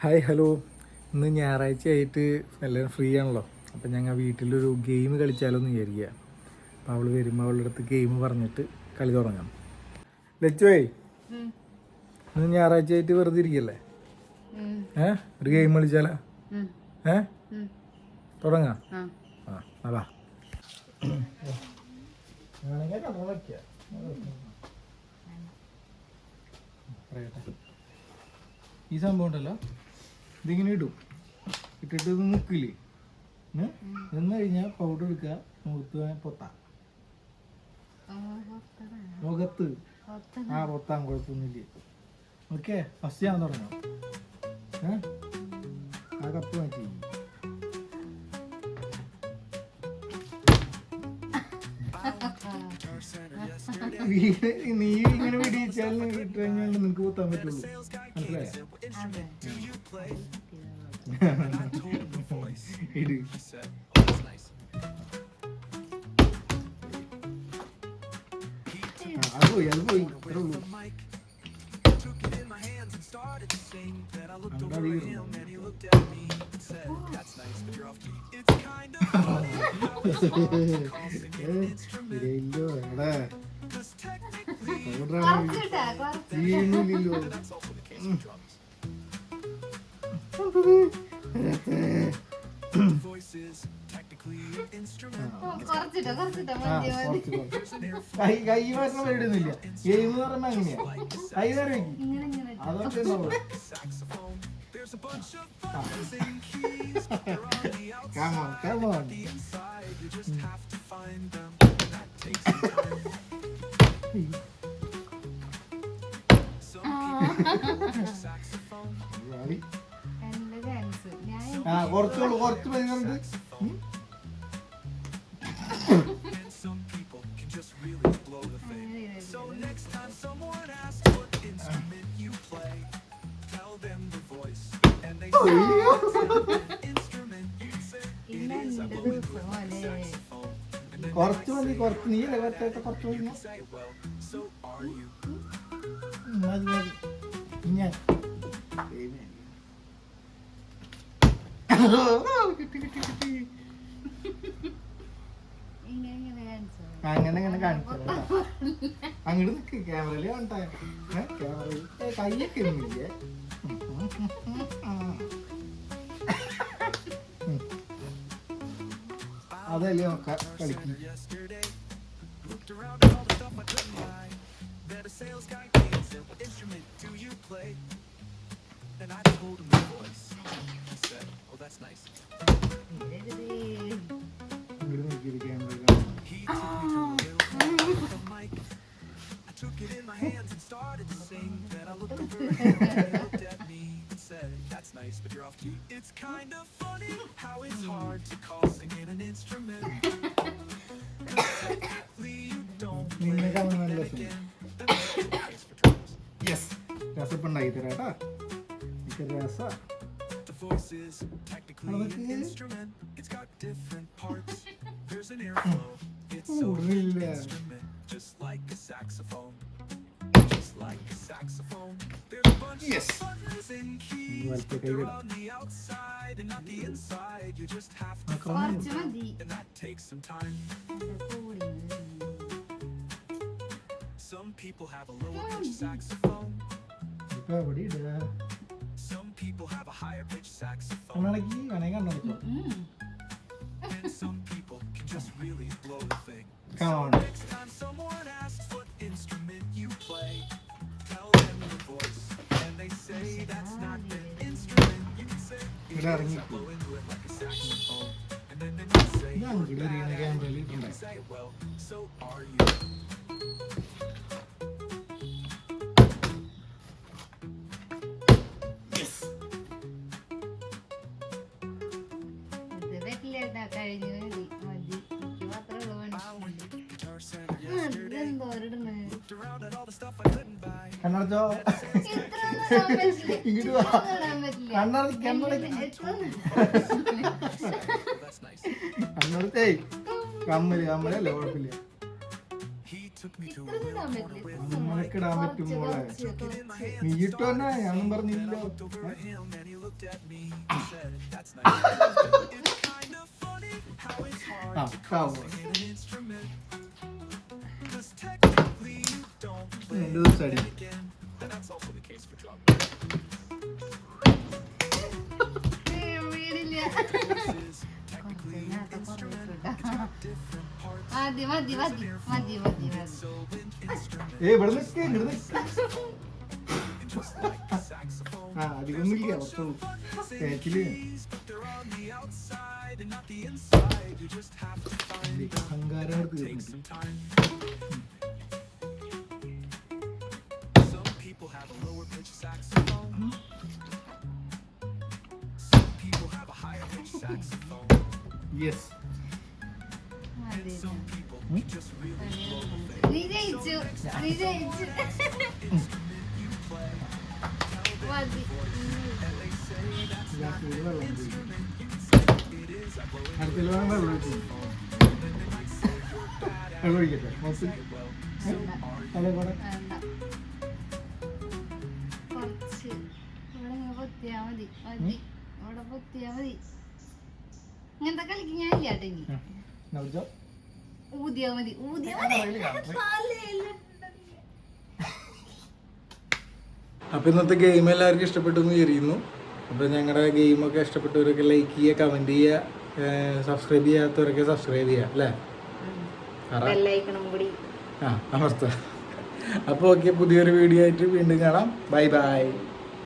Hi hello. ഇന്ന് ഞായറാഴ്ച ആയിട്ട് എല്ലാവരും ഫ്രീ ആണല്ലോ. അപ്പം ഞങ്ങൾ വീട്ടിലൊരു ഗെയിം കളിച്ചാലോ എന്ന് വിചാരിക്കുക. അപ്പോൾ അവൾ വരുമ്പോൾ അവളുടെ അടുത്ത് ഗെയിം പറഞ്ഞിട്ട് കളി തുടങ്ങാം. ലച്ചുവേ, ഇന്ന് ഞായറാഴ്ച ആയിട്ട് വെറുതെ ഇരിക്കല്ലേ? ഒരു ഗെയിം കളിച്ചാലോ? തുടങ്ങാം. അതാ ഈ സംഭവം ഉണ്ടല്ലോ, ഇതിങ്ങനെ ഇടും. ഇട്ടിട്ട് ഇത് നിൽക്കില്ലേ? നിന്ന് കഴിഞ്ഞാൽ പൗഡർ എടുക്കുക, മുഖത്ത് പൊത്താം. മുഖത്ത് പൊത്താൻ കുഴപ്പമൊന്നുമില്ല. ഓക്കെ, ഫസ്റ്റ് ഞാൻ തുടങ്ങാം. ആ കപ്പ് മാറ്റി. നീ ഇങ്ങനെ പിടിച്ചാൽ ഇട്ട് കഴിഞ്ഞാൽ നിനക്ക് പൊത്താൻ പറ്റുള്ളൂ. മനസ്സിലായോ? ഇട്. അത് പോയി അത്രേ ഉള്ളൂ. കൈ മാറ്റം വരുന്നില്ല. ഗെയിം എന്ന് പറയുമ്പോ അങ്ങനെയാ. കൈ നേരെ വെക്കും. അതൊക്കെ Come on, come on. കുറച്ച് പേരുണ്ട്. കുറച്ച് മതി, കുറച്ച് നീ കുറച്ച് മതി. ഞാൻ അങ്ങനെ കാണിച്ചു. അങ്ങോട്ട് നിൽക്ക്, ക്യാമറയില് കണ്ടാ ക്യാമറയിൽ കയ്യൊക്കെ ഒന്നുമില്ലേ? അതല്ലേ നോക്കാം കളിക്കും. That's nice, but you're off key. It's kind of funny how it's hard to call singing an instrument. Technically, you don't play it again. Yes, that's a punai tera ta. Ikara The voice is technically an instrument. It's got different parts. There's an airflow. It's so an instrument, just like a saxophone. Just like a saxophone. There's a bunch of buttons and keys. They're on the outside and not the inside. You just have to find them, and that takes some time. Some people have a lower pitch saxophone. Some people have a higher pitch saxophone. And some people can just really blow the thing. So next time someone asks what instrument you play, tell them your voice, and they say that's not the instrument. You can say because I blow into it like a saxophone, and then you say you're bad at it. You can say, well, so are you. Yes. കണ്ണടച്ചോ? ഇങ്ങോട്ട് വാ. കണ്ണടച്ചേ. കമ്മലല്ലേ, കുഴപ്പമില്ല. നിനക്ക് ഇടാൻ പറ്റും മോളെ. നീ ഇട്ടോ തന്നെ, ഞാനും പറഞ്ഞില്ലോ. ആ കാവ് ലൂസടി മതി മതി മതി മതി മതി മതി. ഇവിടെ നിൽക്കേ ആ അധികമൊന്നുമില്ല കുറച്ചുള്ളൂ തേക്കില് അഹങ്കാരം തീർന്നിട്ട് യെസ് മതി. നീ ജയിച്ചു നീ ജയിച്ചു. മതി. അടുത്ത വെള്ളം ഒഴിച്ചു വെള്ളം ഒഴിക്കട്ടെ മൊത്തം അതെ കൂടെ വേണ്ട. കുറച്ച് ഇവിടെ ഇങ്ങനെ പൊത്തിയാ മതി മതി. ഇവിടെ പൊത്തിയാ മതി. ഇങ്ങനത്തെ കളിക്ക് ഞാൻ ഇല്ലാട്ടെ ഇനി. നവജോ ഊതിയാ മതി ഊതിയാ മതി. അപ്പോൾ ഇന്നത്തെ ഗെയിം എല്ലാവർക്കും ഇഷ്ടപ്പെട്ടു എന്ന് വിചാരിക്കുന്നു. അപ്പോൾ ഞങ്ങളുടെ ഗെയിമൊക്കെ ഇഷ്ടപ്പെട്ടവരൊക്കെ ലൈക്ക് ചെയ്യുക, കമൻറ്റ് ചെയ്യുക, സബ്സ്ക്രൈബ് ചെയ്യാത്തവരൊക്കെ സബ്സ്ക്രൈബ് ചെയ്യുക അല്ലേ? ആ അമർത്ത. അപ്പോൾ ഓക്കെ, പുതിയൊരു വീഡിയോ ആയിട്ട് വീണ്ടും കാണാം. Bye bye.